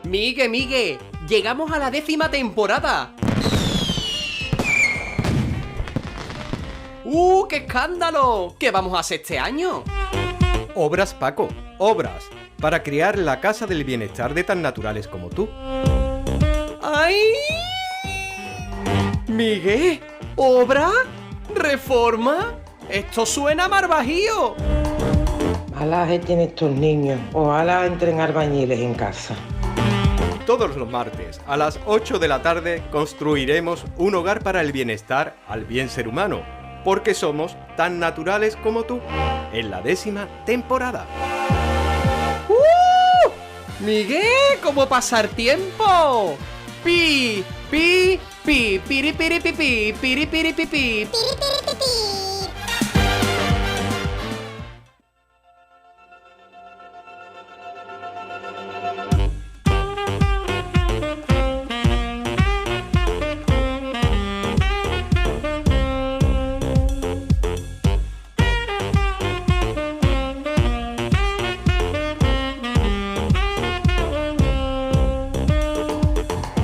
Migue, llegamos a la 10ª temporada. ¡Qué escándalo! ¿Qué vamos a hacer este año? Obras, Paco, obras, para crear la Casa del Bienestar de tan naturales como tú. ¡Ay! Migue, ¿obra? ¿Reforma? Esto suena a Marbajío. Ojalá tienen estos niños, ojalá entren albañiles en casa. Todos los martes, a las 8 de la tarde, construiremos un hogar para el bienestar al bien ser humano, porque somos tan naturales como tú, en la 10ª temporada. Migue, ¿cómo pasar tiempo? Pi, pi, pi, piri, piri, pi, pi, piri, piri, pi, pi.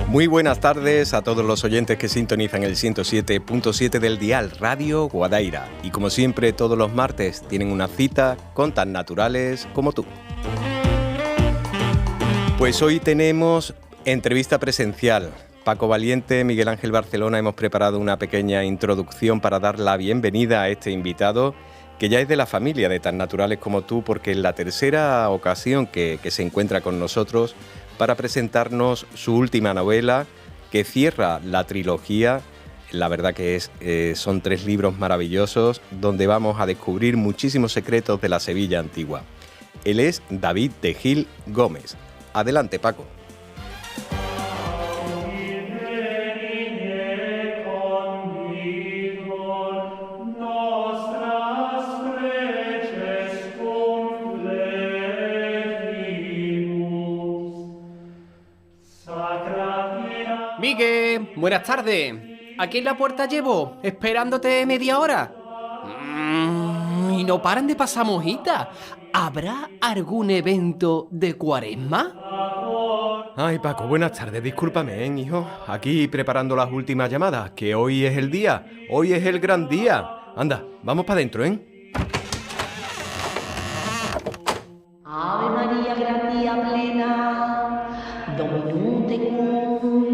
Muy buenas tardes a todos los oyentes que sintonizan el 107.7 del dial Radio Guadaira. Y como siempre, todos los martes tienen una cita con tan naturales como tú. Pues hoy tenemos entrevista presencial. Paco Valiente, Miguel Ángel Barcelona, hemos preparado una pequeña introducción para dar la bienvenida a este invitado, que ya es de la familia de tan naturales como tú, porque es la tercera ocasión que se encuentra con nosotros para presentarnos su última novela, que cierra la trilogía. La verdad que son 3 libros maravillosos, donde vamos a descubrir muchísimos secretos de la Sevilla antigua. Él es David de Gil Gómez. Adelante, Paco. Migue, buenas tardes. Aquí en la puerta llevo, esperándote media hora. Y no paran de pasar mojitas. ¿Habrá algún evento de Cuaresma? Ay, Paco, buenas tardes. Discúlpame, hijo. Aquí preparando las últimas llamadas, que hoy es el día. Hoy es el gran día. Anda, vamos para adentro, ¿eh? Ave María, gratia plena, Dominum tecum,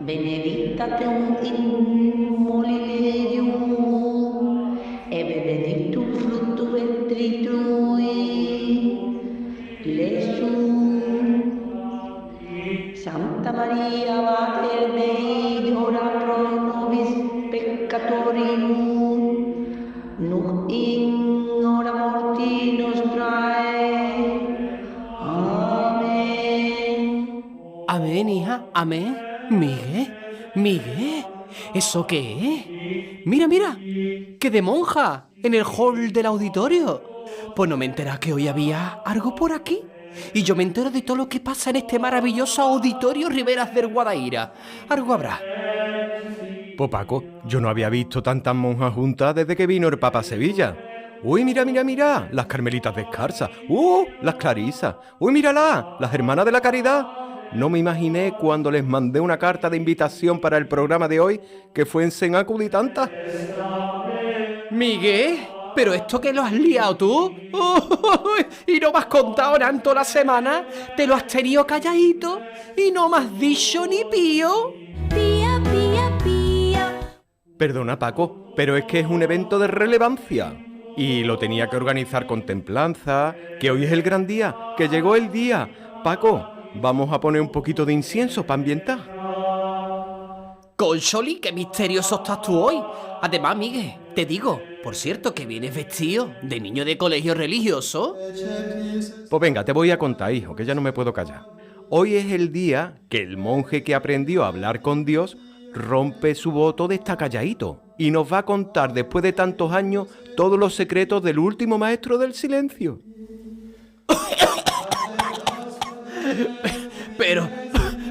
benedicta tecum in mulieribus, e benedictus fructus ventris tui, Jesús. Santa María, Mater Dei, ora pro nobis peccatoribus, nunc in hora mortis nostrae. Amén. Amén, hija, amén. Migue, ¿eso qué es? Mira, que de monja, en el hall del auditorio. Pues no me enteraba que hoy había algo por aquí. Y yo me entero de todo lo que pasa en este maravilloso auditorio Riberas del Guadaira. Algo habrá. Pues Paco, yo no había visto tantas monjas juntas desde que vino el Papa a Sevilla. Uy, mira, las carmelitas descalzas. Las clarisas. Uy, míralas, las hermanas de la caridad. No me imaginé cuando les mandé una carta de invitación para el programa de hoy que fuesen a acudir tantas. Miguel, ¿pero esto que lo has liado tú? Y no me has contado nada en toda la semana. Te lo has tenido calladito y no me has dicho ni pío. Pía, pía, pía. Perdona, Paco, pero es que es un evento de relevancia. Y lo tenía que organizar con templanza, que hoy es el gran día, que llegó el día. Paco, vamos a poner un poquito de incienso para ambientar. Concholi, qué misterioso estás tú hoy. Además, Miguel, te digo, por cierto, que vienes vestido de niño de colegio religioso. Pues venga, te voy a contar, hijo, que ya no me puedo callar. Hoy es el día que el monje que aprendió a hablar con Dios rompe su voto de estar calladito y nos va a contar después de tantos años todos los secretos del último maestro del silencio.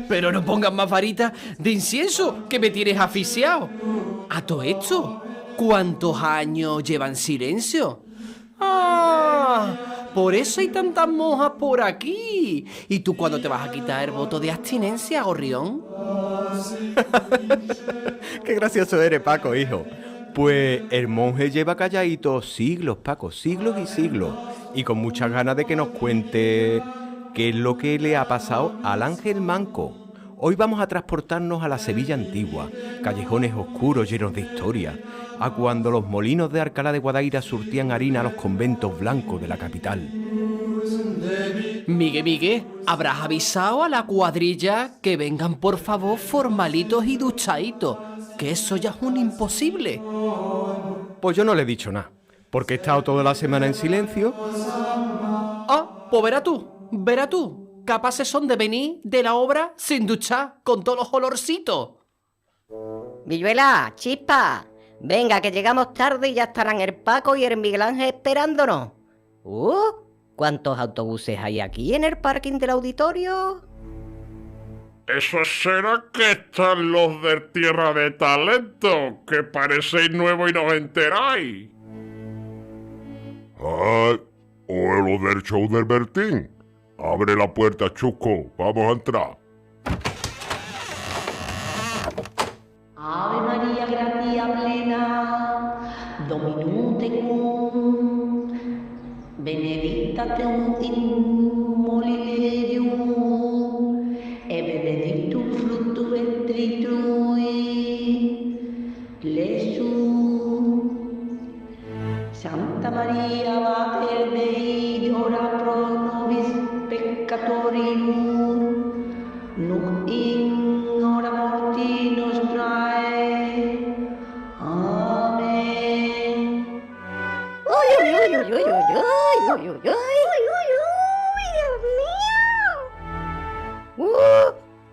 Pero no pongas más varitas de incienso, que me tienes asfixiado. A todo esto, ¿cuántos años llevan silencio? Por eso hay tantas monjas por aquí. ¿Y tú cuándo te vas a quitar el voto de abstinencia, gorrión? Qué gracioso eres, Paco, hijo. Pues el monje lleva calladito siglos, Paco, siglos y siglos. Y con muchas ganas de que nos cuente qué es lo que le ha pasado al ángel manco. Hoy vamos a transportarnos a la Sevilla antigua, callejones oscuros llenos de historia, a cuando los molinos de Alcalá de Guadaira surtían harina a los conventos blancos de la capital. Miguel, ¿habrás avisado a la cuadrilla que vengan por favor formalitos y duchaditos? Que eso ya es un imposible. Pues yo no le he dicho nada, porque he estado toda la semana en silencio. Ah, pues verás tú. Capaces son de venir de la obra sin duchar, con todos los olorcitos. Villuela, Chispa, venga que llegamos tarde y ya estarán el Paco y el Miguel Ángel esperándonos. ¿Cuántos autobuses hay aquí en el parking del auditorio? Eso será que están los de Tierra de Talento, que parecéis nuevos y no os enteráis. ¡Ay! ¿O los del show del Bertín? Abre la puerta, Chusco, vamos a entrar. Ave María, gratia plena, Dominum tecum, benedicta tu in mulieribus, e benedictum fructus ventris tui, Jesús. Santa María, Mater Dei, ora pro nobis peccatoribus, nunc in hora mortis nostrae. Amén.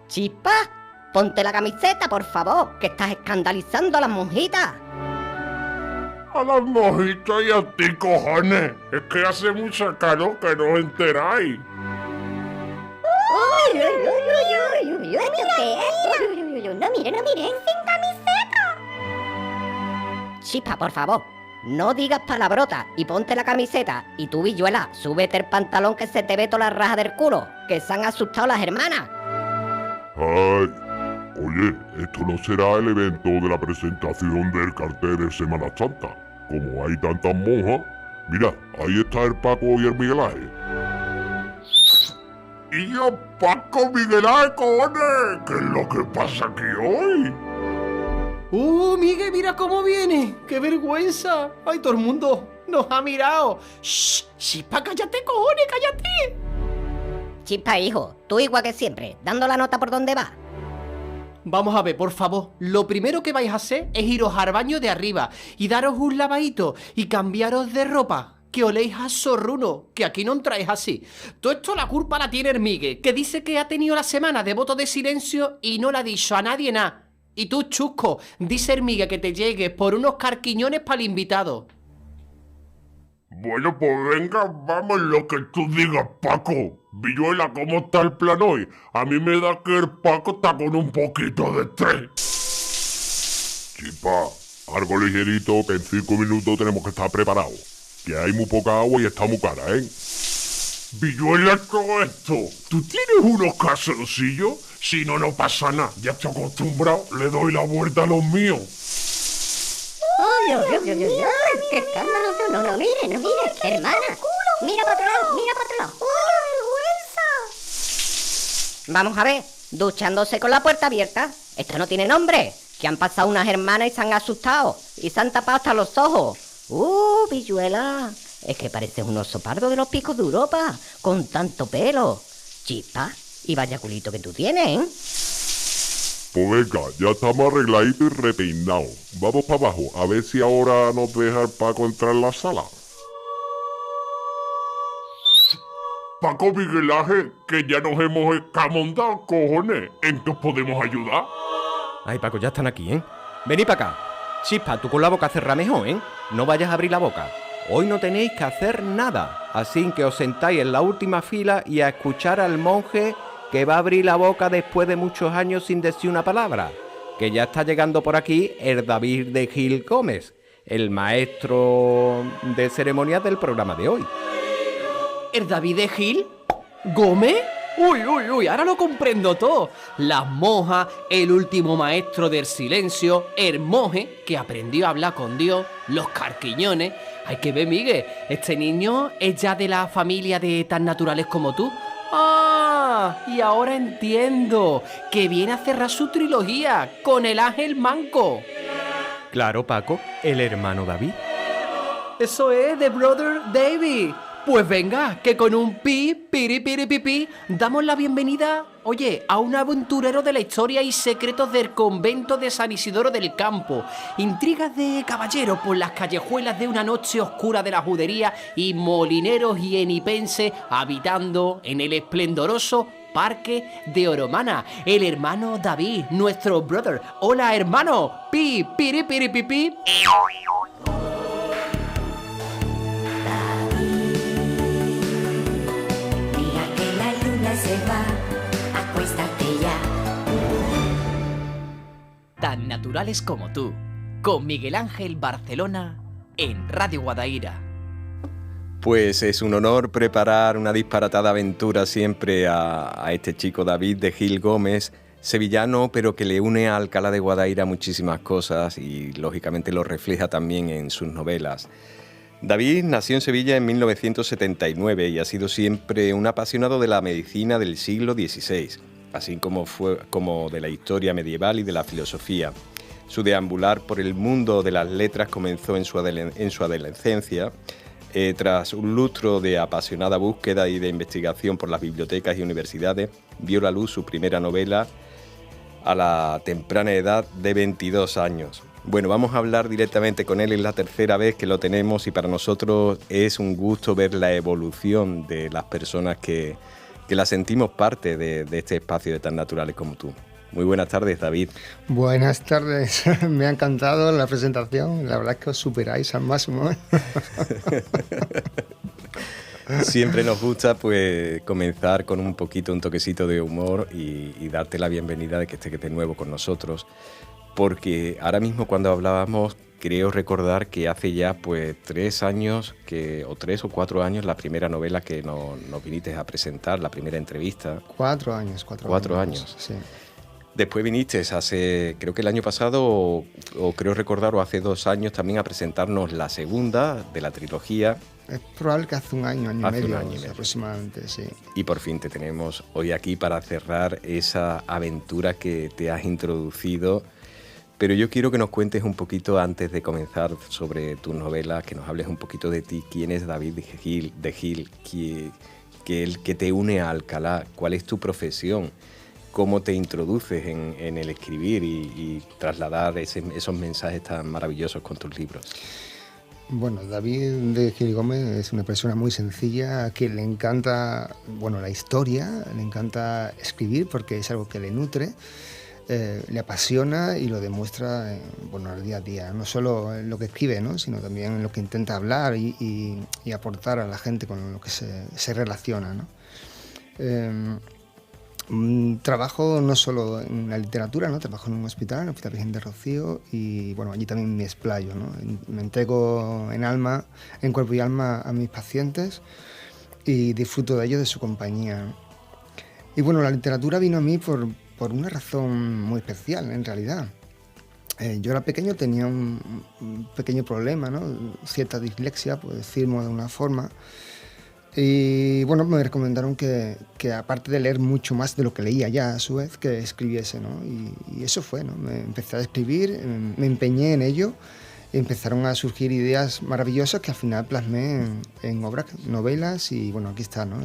Chispa, ponte la camiseta, por favor, que estás escandalizando a las monjitas. A las mojitas y a ti, cojones. Es que hace mucha calor que no os enteráis. No mire, sin camiseta. Chispa, por favor, no digas palabrotas y ponte la camiseta. Y tú, Villuela, súbete el pantalón que se te ve toda la raja del culo, que se han asustado las hermanas. Ay, oye, esto no será el evento de la presentación del cartel de Semana Santa. Como hay tantas monjas, mira, ahí está el Paco y el Miguel Ángel. Y yo, Paco, Miguel Ángel, cojones, ¿qué es lo que pasa aquí hoy? Miguel, mira cómo viene. ¡Qué vergüenza! ¡Ay, todo el mundo nos ha mirado! ¡Shh! ¡Chispa, cállate, cojones, cállate! Chispa, hijo, tú igual que siempre, dando la nota por donde va. Vamos a ver, por favor, lo primero que vais a hacer es iros al baño de arriba y daros un lavadito y cambiaros de ropa, que oléis a zorruno, que aquí no entráis así. Todo esto la culpa la tiene el Miguel, que dice que ha tenido la semana de voto de silencio y no le ha dicho a nadie nada. Y tú, chusco, dice el Miguel que te llegues por unos carquiñones para el invitado. Bueno, pues venga, vamos lo que tú digas, Paco. Villuela, ¿cómo está el plan hoy? A mí me da que el Paco está con un poquito de estrés. Chipa, algo ligerito que en 5 minutos tenemos que estar preparados. Que hay muy poca agua y está muy cara, ¿eh? Villuela, todo esto, ¿tú tienes unos calzoncillos? Si no, no pasa nada. Ya estoy acostumbrado, le doy la vuelta a los míos. ¡Ay, qué escándalo! No, mire, hermana. Mira para otro lado. Vamos a ver, duchándose con la puerta abierta. Esto no tiene nombre. Que han pasado unas hermanas y se han asustado. Y se han tapado hasta los ojos. Villuela, es que pareces un oso pardo de los picos de Europa, con tanto pelo. Chispa, y vaya culito que tú tienes, ¿eh? Pues venga, ya estamos arregladitos y repeinados. Vamos para abajo, a ver si ahora nos deja el Paco entrar en la sala. Paco, Miguel Ángel, que ya nos hemos escamondado, cojones. ¿En qué os podemos ayudar? Ay, Paco, ya están aquí, ¿eh? Vení para acá. Chispa, tú con la boca cerrada mejor, ¿eh? No vayas a abrir la boca. Hoy no tenéis que hacer nada. Así que os sentáis en la última fila y a escuchar al monje que va a abrir la boca después de muchos años sin decir una palabra. Que ya está llegando por aquí el David de Gil Gómez, el maestro de ceremonias del programa de hoy. ¿El David de Gil? ¿Gómez? Uy, ahora lo comprendo todo. Las monjas, el último maestro del silencio, el monje que aprendió a hablar con Dios, los carquiñones. Hay que ver, Miguel, este niño es ya de la familia de tan naturales como tú. ¡Ah! Y ahora entiendo que viene a cerrar su trilogía con el ángel manco. Claro, Paco, el hermano David. Eso es, The Brother David. Pues venga, que con un piri, damos la bienvenida, oye, a un aventurero de la historia y secretos del convento de San Isidoro del Campo. Intrigas de caballero por las callejuelas de una noche oscura de la judería y molineros y enipenses habitando en el esplendoroso Parque de Oromana. El hermano David, nuestro brother. Hola, hermano. Piri. Mira que la luna se va, acuéstate ya. Tan naturales como tú, con Miguel Ángel Barcelona en Radio Guadaira. Pues es un honor preparar una disparatada aventura siempre a este chico David de Gil Gómez, sevillano, pero que le une a Alcalá de Guadaira muchísimas cosas y lógicamente lo refleja también en sus novelas. David nació en Sevilla en 1979 y ha sido siempre un apasionado de la medicina del siglo XVI, así como de la historia medieval y de la filosofía. Su deambular por el mundo de las letras comenzó en su adolescencia. Tras un lustro de apasionada búsqueda y de investigación por las bibliotecas y universidades, vio la luz su primera novela a la temprana edad de 22 años. Bueno, vamos a hablar directamente con él, es la tercera vez que lo tenemos y para nosotros es un gusto ver la evolución de las personas que la sentimos parte de este espacio de tan naturales como tú. Muy buenas tardes, David. Buenas tardes, me ha encantado la presentación, la verdad es que os superáis al máximo. Siempre nos gusta pues comenzar con un toquecito de humor y darte la bienvenida de que estés de nuevo con nosotros, porque ahora mismo cuando hablábamos creo recordar que hace ya pues 3 años, o 3 o 4 años, la primera novela que nos viniste a presentar, la primera entrevista. 4 años. 4 años. Sí. Después viniste creo que el año pasado, o creo recordar, o hace 2 años también a presentarnos la segunda de la trilogía. Es probable que hace un año y medio aproximadamente, sí. Y por fin te tenemos hoy aquí para cerrar esa aventura que te has introducido. Pero yo quiero que nos cuentes un poquito, antes de comenzar, sobre tu novela, que nos hables un poquito de ti. ¿Quién es David de Gil? ¿Qué te une a Alcalá? ¿Cuál es tu profesión? ¿Cómo te introduces en el escribir y trasladar esos mensajes tan maravillosos con tus libros? Bueno, David de Gil Gómez es una persona muy sencilla, a quien le encanta la historia, le encanta escribir porque es algo que le nutre, le apasiona y lo demuestra al día a día. No solo en lo que escribe, ¿no?, sino también en lo que intenta hablar y aportar a la gente con lo que se relaciona, ¿no? Trabajo no solo en la literatura, ¿no? Trabajo en un hospital, en el Hospital Virgen de Rocío, y allí también me explayo, ¿no? Me entrego en cuerpo y alma a mis pacientes y disfruto de ellos, de su compañía, ¿no? Y la literatura vino a mí por una razón muy especial, en realidad. Yo era pequeño, tenía un pequeño problema, ¿no?, cierta dislexia, por decirlo de una forma. Y me recomendaron que aparte de leer mucho más de lo que leía ya a su vez, que escribiese, ¿no? Y eso fue, ¿no? Me empecé a escribir, me empeñé en ello, y empezaron a surgir ideas maravillosas que al final plasmé en obras, novelas, y aquí está, ¿no?,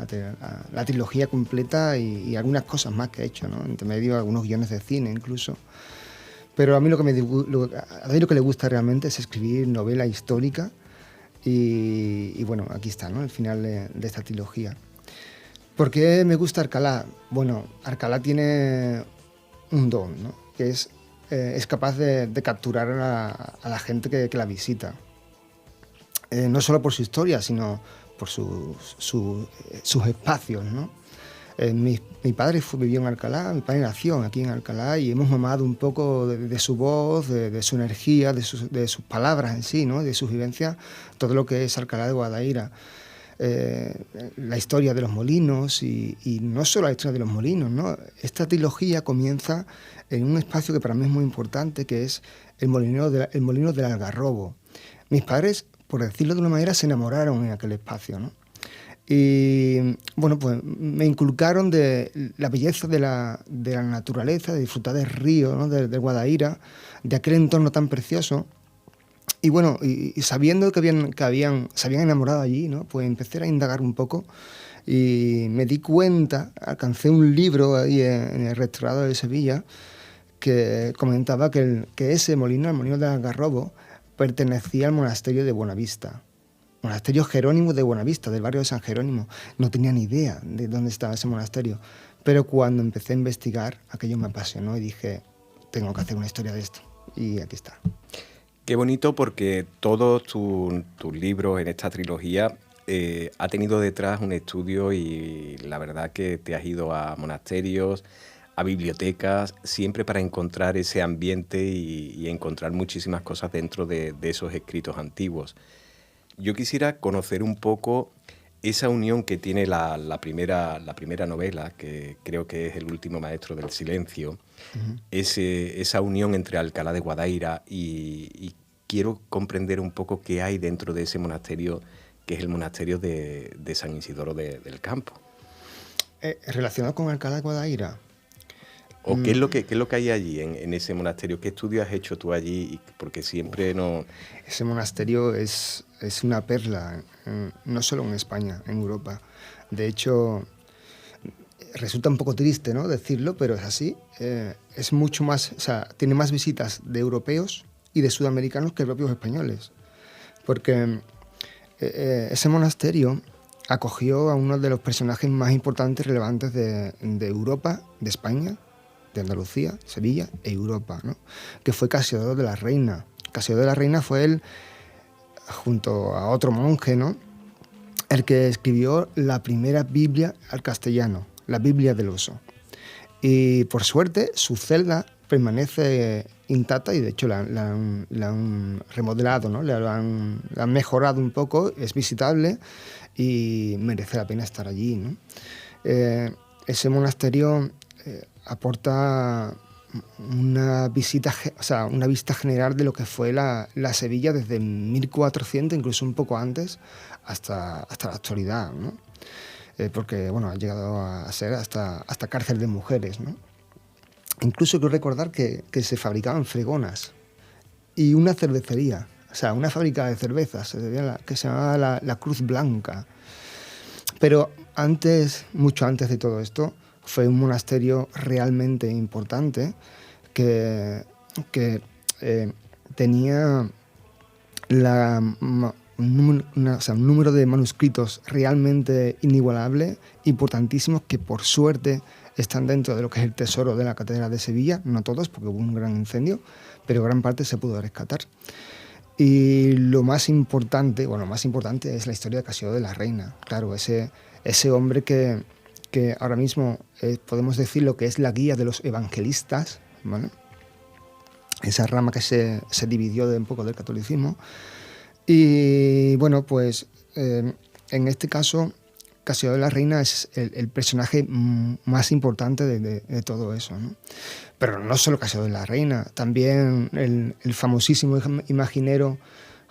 la trilogía completa y algunas cosas más que he hecho, ¿no?, entre medio algunos guiones de cine incluso. Pero a mí lo que le gusta realmente es escribir novela histórica. Y aquí está, ¿no?, el final de esta trilogía. ¿Por qué me gusta Alcalá? Alcalá tiene un don, ¿no?, que es capaz de capturar a la gente que la visita. No solo por su historia, sino por sus espacios, ¿no? Mi padre vivió en Alcalá, mi padre nació aquí en Alcalá y hemos mamado un poco de su voz, de su energía, de sus palabras en sí, ¿no?, de sus vivencias, todo lo que es Alcalá de Guadaira. la historia de los molinos y no solo la historia de los molinos, ¿no? Esta trilogía comienza en un espacio que para mí es muy importante, que es el molino del Algarrobo. Mis padres, por decirlo de una manera, se enamoraron en aquel espacio, ¿no? Y bueno, pues me inculcaron de la belleza de la naturaleza, de disfrutar del río, ¿no? del Guadaira, de aquel entorno tan precioso. Y bueno, y sabiendo que se habían enamorado allí, ¿no? Pues empecé a indagar un poco y me di cuenta, alcancé un libro ahí en el rectorado de Sevilla que comentaba que ese molino, el molino del Algarrobo, pertenecía al monasterio de Buenavista. Monasterio Jerónimo de Buenavista, del barrio de San Jerónimo. No tenía ni idea de dónde estaba ese monasterio. Pero cuando empecé a investigar, aquello me apasionó y dije, tengo que hacer una historia de esto. Y aquí está. Qué bonito, porque todos tus libros en esta trilogía ha tenido detrás un estudio, y la verdad que te has ido a monasterios, a bibliotecas, siempre para encontrar ese ambiente y encontrar muchísimas cosas dentro de esos escritos antiguos. Yo quisiera conocer un poco esa unión que tiene la primera novela, que creo que es El último maestro del silencio, uh-huh. Esa unión entre Alcalá de Guadaira, y quiero comprender un poco qué hay dentro de ese monasterio, que es el monasterio de San Isidoro del Campo. Relacionado con Alcalá de Guadaira. ¿O qué es lo que hay allí en ese monasterio? ¿Qué estudio has hecho tú allí? Porque siempre no... Ese monasterio es una perla, no solo en España, en Europa. De hecho, resulta un poco triste, ¿no?, decirlo, pero es así. Es mucho más, o sea, tiene más visitas de europeos y de sudamericanos que propios españoles. Porque ese monasterio acogió a uno de los personajes más importantes y relevantes de Europa, de España, de Andalucía, Sevilla e Europa, ¿no?, que fue Casiodoro de la Reina. Casiodoro de la Reina fue él, junto a otro monje, ¿no?, el que escribió la primera Biblia al castellano, la Biblia del Oso. Y por suerte su celda permanece intacta, y de hecho la han remodelado, ¿no?, la han mejorado un poco, es visitable y merece la pena estar allí, ¿no? Ese monasterio aporta una vista general de lo que fue la Sevilla desde 1400, incluso un poco antes, hasta la actualidad, ¿no? Porque bueno, ha llegado a ser hasta cárcel de mujeres, ¿no? Incluso quiero recordar que se fabricaban fregonas y una cervecería, o sea, una fábrica de cervezas que se llamaba la Cruz Blanca. Pero mucho antes de todo esto, fue un monasterio realmente importante que tenía un número de manuscritos realmente inigualable, importantísimos, que por suerte están dentro de lo que es el tesoro de la Catedral de Sevilla. No todos, porque hubo un gran incendio, pero gran parte se pudo rescatar. Y lo más importante es la historia de Casiodoro de la Reina. Claro, ese hombre que ahora mismo podemos decir lo que es la guía de los evangelistas, ¿vale?, esa rama que se dividió un poco del catolicismo. Y bueno, pues en este caso Casiodoro de la Reina es el personaje más importante de todo eso, ¿no? Pero no solo Casiodoro de la Reina, también el famosísimo imaginero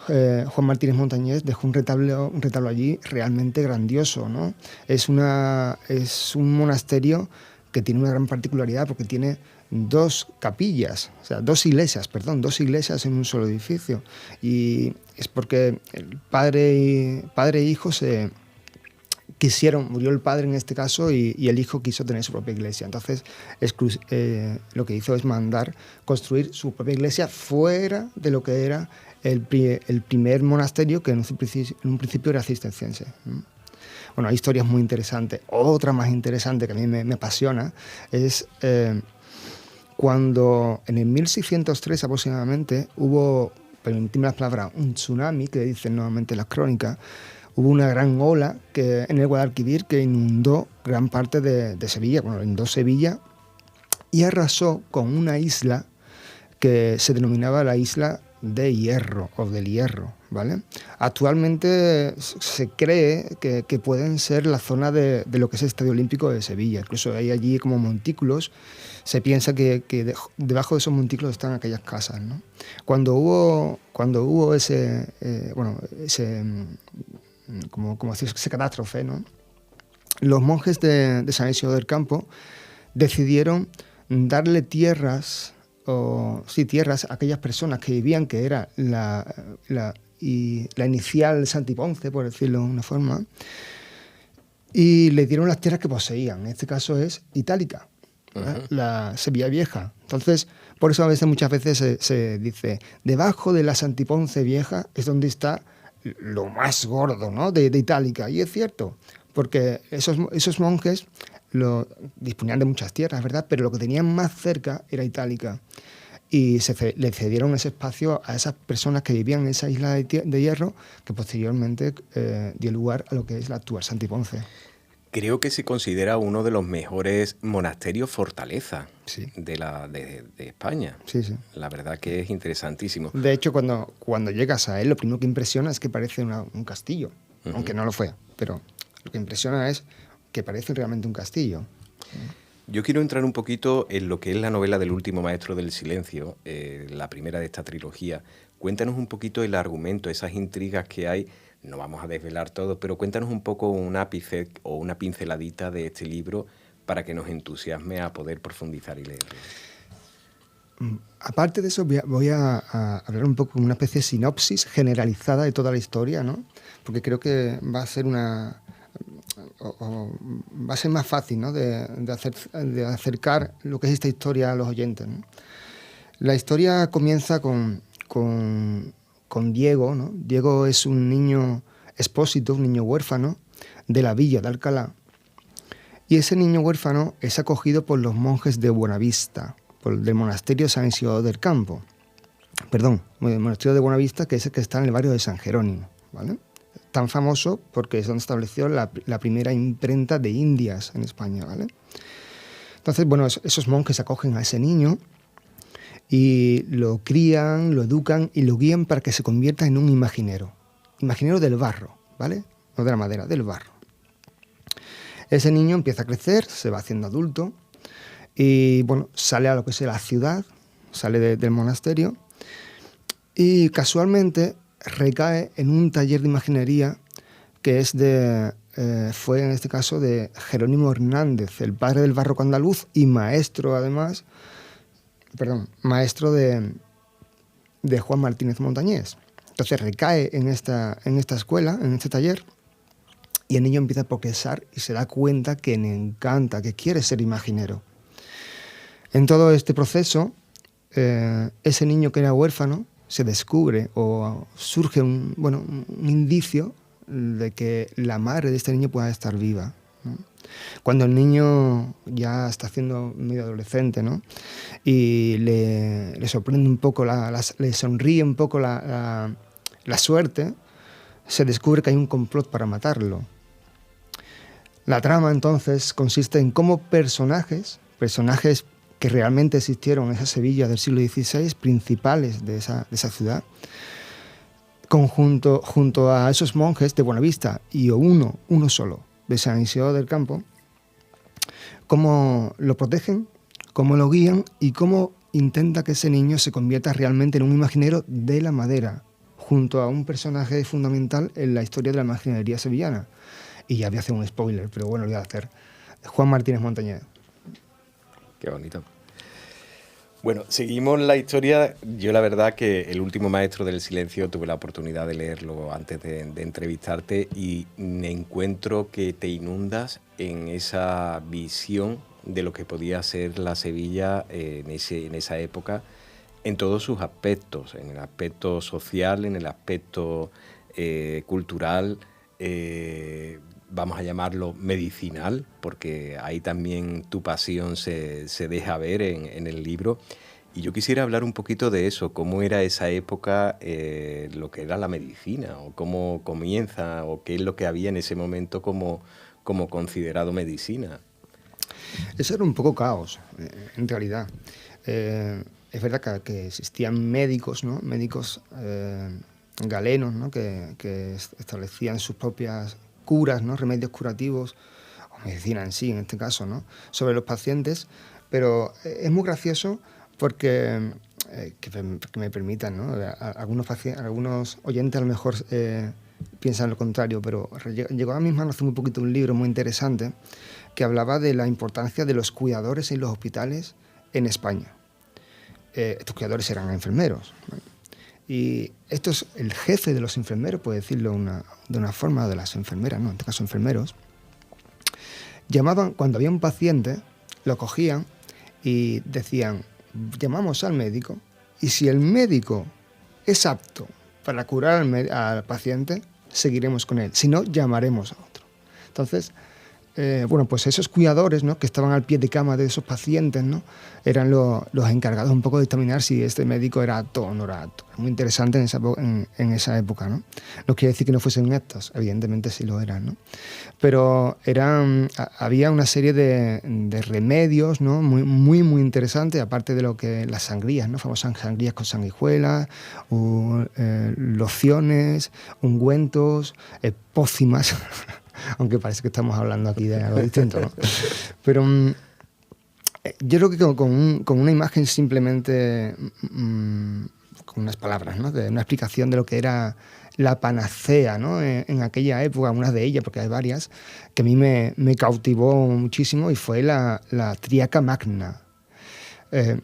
Juan Martínez Montañés dejó un retablo allí realmente grandioso, ¿no? Es un monasterio que tiene una gran particularidad, porque tiene dos iglesias en un solo edificio. Y es porque el padre e hijo murió el padre en este caso, y el hijo quiso tener su propia iglesia. Entonces lo que hizo es mandar construir su propia iglesia fuera de lo que era el primer monasterio, que en un principio era cisterciense. Bueno, hay historias muy interesantes. Otra más interesante que a mí me apasiona es cuando en el 1603 aproximadamente hubo, permíteme las palabras, un tsunami, que dicen nuevamente las crónicas. Hubo una gran ola en el Guadalquivir que inundó gran parte de Sevilla, inundó Sevilla y arrasó con una isla que se denominaba la isla de Hierro, o del Hierro, ¿vale? Actualmente se cree que pueden ser la zona de lo que es el Estadio Olímpico de Sevilla. Incluso hay allí como montículos. Se piensa que debajo de esos montículos están aquellas casas, ¿no? Cuando hubo ese catástrofe, ¿no? Los monjes de San Isidro del Campo decidieron darle tierras a aquellas personas que vivían, que era la inicial Santiponce, por decirlo de una forma, y le dieron las tierras que poseían. En este caso es Itálica, la Sevilla Vieja. Entonces, por eso muchas veces se dice, debajo de la Santiponce Vieja es donde está lo más gordo, ¿no?, de Itálica. Y es cierto, porque esos monjes disponían de muchas tierras, ¿verdad? Pero lo que tenían más cerca era Itálica. Y le cedieron ese espacio a esas personas que vivían en esa isla de hierro, que posteriormente dio lugar a lo que es la actual Santiponce. Creo que se considera uno de los mejores monasterios fortaleza, sí, de España. Sí, sí. La verdad que es interesantísimo. De hecho, cuando llegas a él, lo primero que impresiona es que parece un castillo, aunque no lo fue. Pero lo que impresiona es que parece realmente un castillo. Yo quiero entrar un poquito en lo que es la novela del último maestro del silencio, la primera de esta trilogía. Cuéntanos un poquito el argumento, esas intrigas que hay. No vamos a desvelar todo, pero cuéntanos un poco un ápice o una pinceladita de este libro para que nos entusiasme a poder profundizar y leerlo. Aparte de eso, voy a hablar un poco de una especie de sinopsis generalizada de toda la historia, ¿no? Porque creo que va a ser va a ser más fácil, ¿no?, de acercar lo que es esta historia a los oyentes, ¿no? La historia comienza con Diego, ¿no? Diego es un niño expósito, un niño huérfano de la villa de Alcalá. Y ese niño huérfano es acogido por los monjes de Buenavista, del monasterio San Isidro del Campo. Perdón, el monasterio de Buenavista, que es el que está en el barrio de San Jerónimo, ¿vale? Tan famoso porque es donde estableció la primera imprenta de Indias en España, ¿vale? Entonces, bueno, esos monjes acogen a ese niño y lo crían, lo educan y lo guían para que se convierta en un imaginero del barro, ¿vale? No de la madera, del barro. Ese niño empieza a crecer, se va haciendo adulto y, bueno, sale a lo que es la ciudad, sale del monasterio y casualmente recae en un taller de imaginería que fue en este caso de Jerónimo Hernández, el padre del barroco andaluz y maestro además, maestro de Juan Martínez Montañés. Entonces recae en esta escuela, en este taller, y el niño empieza a progresar y se da cuenta que le encanta, que quiere ser imaginero. En todo este proceso, ese niño que era huérfano se descubre o surge un indicio de que la madre de este niño pueda estar viva, ¿no? Cuando el niño ya está siendo medio adolescente, ¿no?, y le sorprende un poco, le sonríe un poco la suerte, se descubre que hay un complot para matarlo. La trama entonces consiste en cómo personajes que realmente existieron en esa Sevilla del siglo XVI, principales de esa ciudad, junto a esos monjes de Buenavista y uno solo de San Isidro del Campo, cómo lo protegen, cómo lo guían y cómo intenta que ese niño se convierta realmente en un imaginero de la madera, junto a un personaje fundamental en la historia de la imaginería sevillana. Y ya voy a hacer un spoiler, pero bueno, lo voy a hacer. Juan Martínez Montañés. Qué bonito. Bueno, seguimos la historia. Yo la verdad que El último maestro del silencio tuve la oportunidad de leerlo antes de entrevistarte y me encuentro que te inundas en esa visión de lo que podía ser la Sevilla en esa época, en todos sus aspectos, en el aspecto social, en el aspecto cultural, vamos a llamarlo medicinal, porque ahí también tu pasión se deja ver en el libro. Y yo quisiera hablar un poquito de eso, cómo era esa época, lo que era la medicina, o cómo comienza, o qué es lo que había en ese momento como considerado medicina. Eso era un poco caos, en realidad. Es verdad que existían médicos, ¿no? Médicos galenos, ¿no? que establecían sus propias curas, ¿no? Remedios curativos, o medicina en sí, en este caso, ¿no? Sobre los pacientes, pero es muy gracioso porque, que me permitan, ¿no? Algunos oyentes a lo mejor piensan lo contrario, pero llegó a mis manos hace muy poquito un libro muy interesante que hablaba de la importancia de los cuidadores en los hospitales en España. Estos cuidadores eran enfermeros, ¿no? Y el jefe de los enfermeros, puede decirlo de una forma, de las enfermeras, ¿no? En este caso enfermeros, llamaban, cuando había un paciente, lo cogían y decían, llamamos al médico, y si el médico es apto para curar al paciente, seguiremos con él, si no, llamaremos a otro. Entonces, pues esos cuidadores, ¿no? Que estaban al pie de cama de esos pacientes, ¿no? Eran los encargados un poco de determinar si este médico era apto o no era apto. Muy interesante en esa época, ¿no? No quiere decir que no fuesen aptos, evidentemente sí lo eran, ¿no? Pero había una serie de remedios, ¿no? Muy, muy, muy interesantes, aparte de lo que las sangrías, ¿no? Famosas sangrías con sanguijuelas, lociones, ungüentos, pócimas. Aunque parece que estamos hablando aquí de algo distinto, ¿no? Pero yo creo que con una imagen simplemente, con unas palabras, ¿no? De una explicación de lo que era la panacea, ¿no? En aquella época, una de ellas, porque hay varias, que a mí me cautivó muchísimo, y fue la Triaca Magna. Me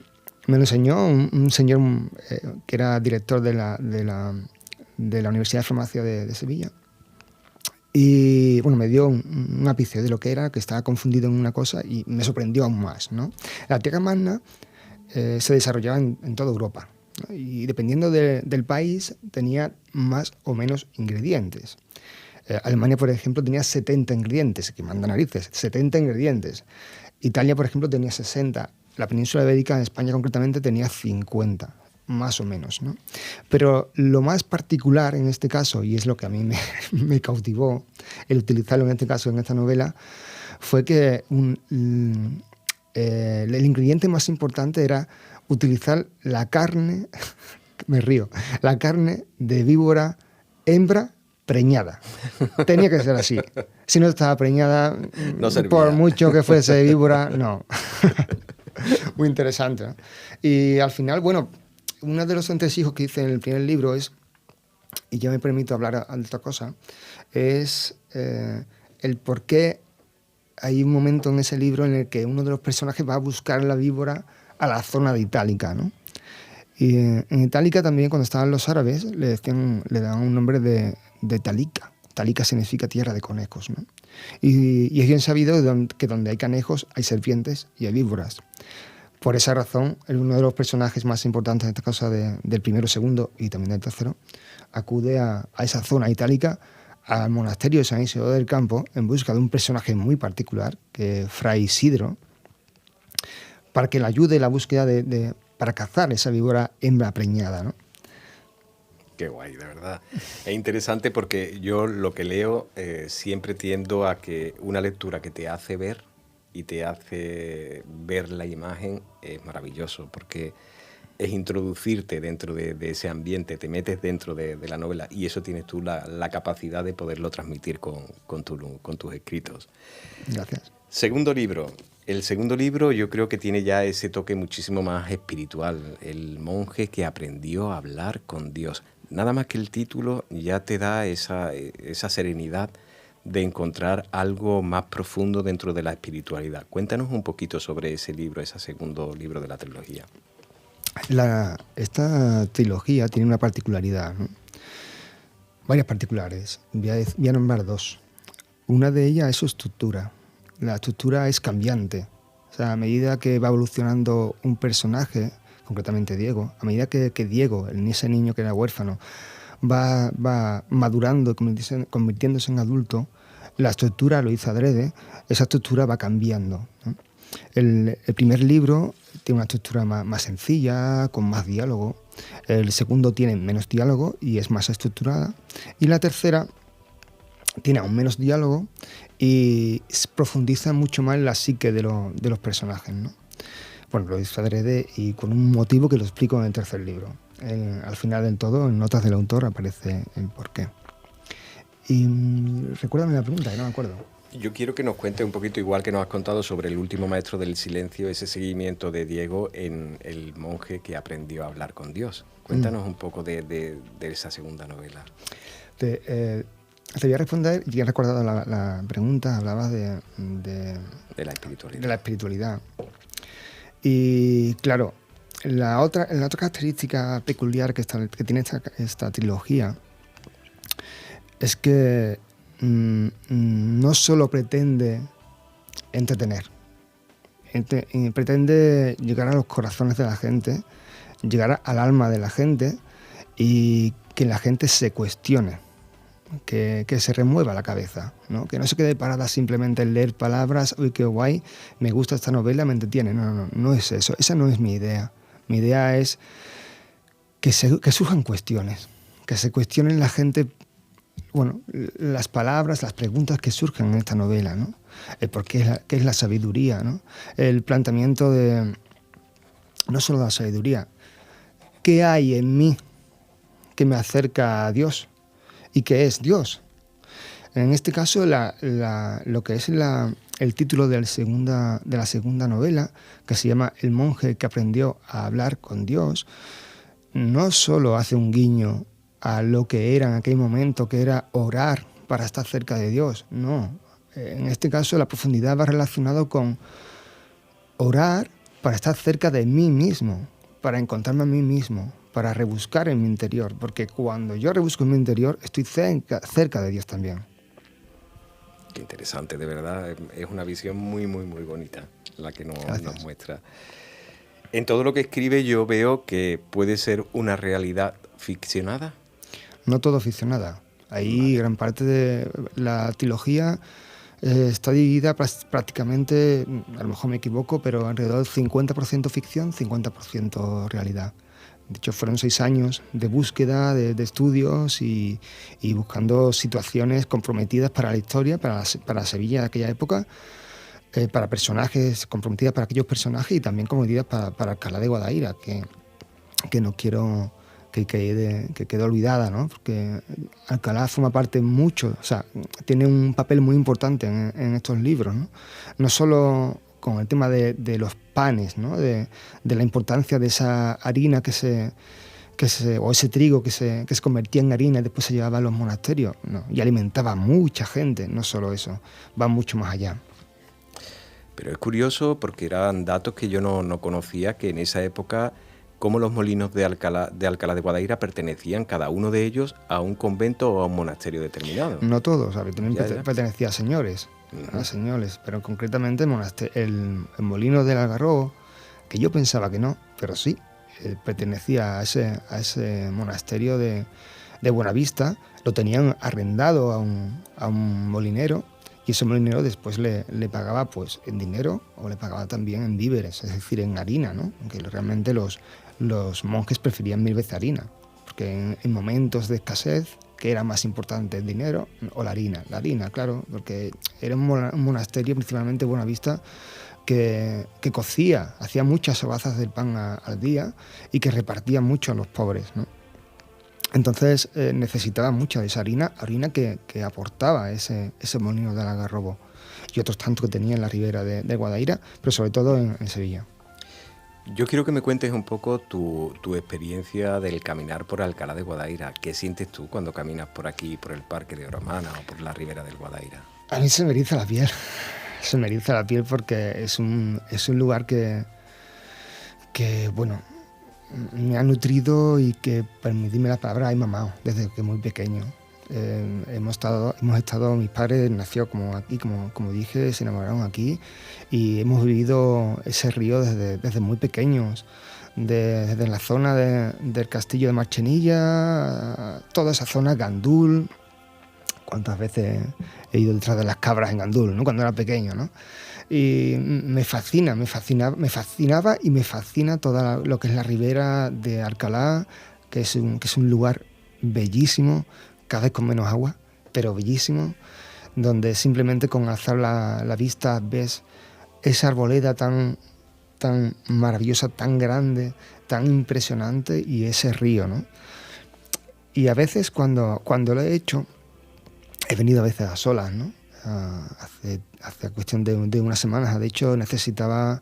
lo enseñó un señor que era director de la Universidad de Farmacia de Sevilla. Y bueno, me dio un ápice de lo que era, que estaba confundido en una cosa, y me sorprendió aún más, ¿no? La Triaca Magna se desarrollaba en toda Europa, ¿no? Y dependiendo del país tenía más o menos ingredientes. Alemania, por ejemplo, tenía 70 ingredientes, que manda narices, 70 ingredientes. Italia, por ejemplo, tenía 60. La península ibérica, en España concretamente, tenía 50. Más o menos, ¿no? Pero lo más particular en este caso, y es lo que a mí me cautivó el utilizarlo en este caso, en esta novela, fue que el ingrediente más importante era utilizar la carne, me río, la carne de víbora hembra preñada. Tenía que ser así. Si no estaba preñada, no servía. Por mucho que fuese víbora, no. Muy interesante, ¿no? Y al final, bueno, uno de los entresijos que hice en el primer libro es, y ya me permito hablar de otra cosa, es el por qué hay un momento en ese libro en el que uno de los personajes va a buscar la víbora a la zona de Itálica, ¿no? Y en Itálica también, cuando estaban los árabes, le daban un nombre de Talica. Talica significa tierra de conejos, ¿no? Y es bien sabido que donde hay canejos hay serpientes y hay víboras. Por esa razón, uno de los personajes más importantes, en esta cosa del primero, segundo y también del tercero, acude a esa zona itálica, al monasterio de San Isidoro del Campo, en busca de un personaje muy particular, que es Fray Isidro, para que le ayude en la búsqueda para cazar esa víbora hembra preñada, ¿no? Qué guay, de verdad. Es interesante porque yo lo que leo siempre tiendo a que una lectura que te hace ver y te hace ver la imagen es maravilloso, porque es introducirte dentro de ese ambiente, te metes dentro de la novela, y eso tienes tú la capacidad de poderlo transmitir con tus escritos. Gracias. Segundo libro. El segundo libro yo creo que tiene ya ese toque muchísimo más espiritual, El monje que aprendió a hablar con Dios. Nada más que el título ya te da esa serenidad de encontrar algo más profundo dentro de la espiritualidad. Cuéntanos un poquito sobre ese libro, ese segundo libro de la trilogía. Esta trilogía tiene una particularidad, ¿no? Varias particulares. Voy a nombrar dos. Una de ellas es su estructura. La estructura es cambiante. O sea, a medida que va evolucionando un personaje, concretamente Diego, a medida que Diego, ese niño que era huérfano, va madurando, convirtiéndose en adulto, la estructura, lo hizo adrede, esa estructura va cambiando, ¿no? El primer libro tiene una estructura más sencilla, con más diálogo. El segundo tiene menos diálogo y es más estructurada. Y la tercera tiene aún menos diálogo y profundiza mucho más en la psique de los personajes, ¿no? Bueno, lo hizo adrede y con un motivo que lo explico en el tercer libro. Al final del todo, en notas del autor, aparece el porqué. Y recuérdame la pregunta, que no me acuerdo. Yo quiero que nos cuentes un poquito, igual que nos has contado sobre el último maestro del silencio, ese seguimiento de Diego en el monje que aprendió a hablar con Dios. Cuéntanos un poco de esa segunda novela. Te voy a responder, ya he recordado la pregunta, hablabas de la espiritualidad. De la espiritualidad. Y claro, la otra característica peculiar que tiene esta trilogía es que no solo pretende entretener, pretende llegar a los corazones de la gente, llegar al alma de la gente y que la gente se cuestione, que se remueva la cabeza, ¿no? Que no se quede parada simplemente en leer palabras, uy, qué guay, me gusta esta novela, me entretiene. No es eso, esa no es mi idea. Mi idea es que surjan cuestiones, que se cuestionen la gente, bueno, las palabras, las preguntas que surgen en esta novela, ¿no? ¿Qué es la sabiduría, ¿no? El planteamiento de, no solo de la sabiduría, ¿qué hay en mí que me acerca a Dios? ¿Y qué es Dios? En este caso, lo que es el título de la segunda novela, que se llama El monje que aprendió a hablar con Dios, no solo hace un guiño a lo que era en aquel momento, que era orar para estar cerca de Dios. No, en este caso la profundidad va relacionado con orar para estar cerca de mí mismo, para encontrarme a mí mismo, para rebuscar en mi interior, porque cuando yo rebusco en mi interior estoy cerca de Dios también. Qué interesante, de verdad, es una visión muy, muy, muy bonita la que nos muestra. En todo lo que escribe yo veo que puede ser una realidad ficcionada. No todo ficcionada. Ahí gran parte de la trilogía está dividida prácticamente, a lo mejor me equivoco, pero alrededor del 50% ficción, 50% realidad. De hecho, fueron 6 años de búsqueda, de estudios y buscando situaciones comprometidas para la historia, para Sevilla de aquella época, para personajes, comprometidas para aquellos personajes y también comprometidas para Alcalá de Guadaira, que no quiero que quede olvidada, ¿no? Porque Alcalá forma parte mucho, o sea, tiene un papel muy importante en estos libros, ¿no? No solo con el tema de los panes, ¿no? De la importancia de esa harina o ese trigo que se convertía en harina y después se llevaba a los monasterios, ¿no? Y alimentaba a mucha gente, no solo eso, va mucho más allá. Pero es curioso porque eran datos que yo no conocía, que en esa época, como los molinos de Alcalá de Guadaira pertenecían cada uno de ellos a un convento o a un monasterio determinado. No todos, habitualmente pertenecía a señores, pero concretamente el molino del Algarrobo, que yo pensaba que no, pero sí, pertenecía a ese monasterio de Buenavista, lo tenían arrendado a un molinero, y ese molinero después le pagaba pues en dinero o le pagaba también en víveres, es decir, en harina, ¿no? Aunque realmente los monjes preferían 1000 veces harina, porque en momentos de escasez, ¿qué era más importante, el dinero o la harina? La harina, claro, porque era un monasterio, principalmente Buenavista, que cocía, hacía muchas hogazas del pan al día y que repartía mucho a los pobres, ¿no? Entonces necesitaba mucha de esa harina que aportaba ese molino del Algarrobo y otros tantos que tenía en la ribera de Guadaira, pero sobre todo en Sevilla. Yo quiero que me cuentes un poco tu experiencia del caminar por Alcalá de Guadaira. ¿Qué sientes tú cuando caminas por aquí, por el Parque de Oromana o por la ribera del Guadaira? A mí se me eriza la piel. Se me eriza la piel porque es un lugar que bueno, me ha nutrido y que, permitidme la palabra, he mamado desde que muy pequeño. Hemos estado, mis padres nació como aquí, como dije, se enamoraron aquí y hemos vivido ese río desde muy pequeños, desde la zona del castillo de Marchenilla, toda esa zona, Gandul. Cuántas veces he ido detrás de las cabras en Gandul, ¿no? Cuando era pequeño, ¿no? Y me fascinaba y me fascina todo lo que es la ribera de Alcalá, que es un lugar bellísimo, cada vez con menos agua, pero bellísimo, donde simplemente con alzar la vista ves esa arboleda tan maravillosa, tan grande, tan impresionante y ese río, ¿no? Y a veces cuando lo he hecho, he venido a veces a solas, ¿no? Hace cuestión de unas semanas. De hecho, necesitaba